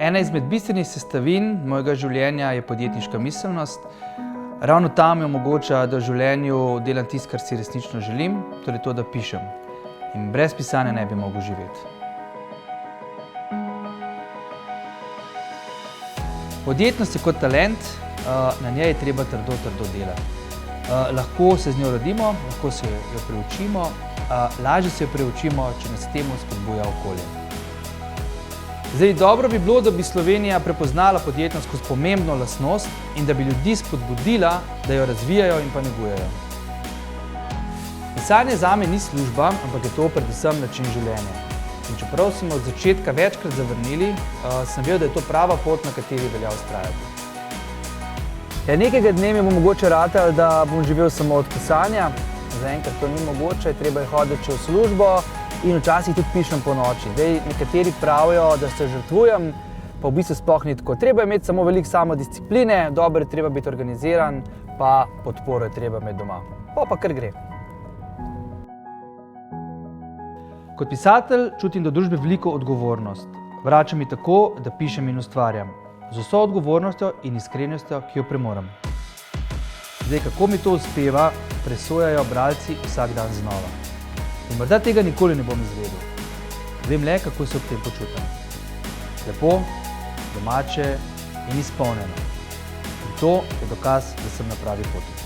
Ena izmed bistvenih sestavin mojega življenja je podjetniška miselnost. Ravno ta mi omogoča, da v življenju delam tisto, kar si resnično želim, torej to, da pišem. In brez pisanja ne bi mogel živeti. Podjetnost je kot talent, na njej je treba trdo delati. Lahko se z njo rodimo, lahko se jo preučimo, lažje se jo preučimo, če nas temu spodbuja okolje. Zdaj, dobro bi bilo, da bi Slovenija prepoznala podjetnost kot pomembno lastnost in da bi ljudi spodbudila, da jo razvijajo in pa negujejo. Pisanje zame ni služba, ampak je to predvsem način življenja. In čeprav so me od začetka večkrat zavrnili, sem vedel, da je to prava pot, na kateri velja vztrajati. Nekega dne mi bo mogoče ratalo, da bom živel samo od pisanja. Zaenkrat to ni mogoče, treba je hoditi še v službo in včasih tudi pišem po noči. Zdaj, nekateri pravijo, da se žrtvujem, pa v bistvu sploh ni tako. Treba je imeti samo veliko samodiscipline, dobro je treba biti organiziran, pa podporo je treba imeti doma. Pa kar gre. Kot pisatelj čutim do družbe veliko odgovornost. Vrača mi tako, da pišem in ustvarjam. Z vso odgovornostjo in iskrenostjo, ki jo premorem. Zdaj, kako mi to uspeva, presojajo bralci vsak dan znova. In morda tega nikoli ne bom izvedel. Vem le, kako se ob tem počutim. Lepo, domače in izpolnjeno. In to je dokaz, da sem na pravi poti.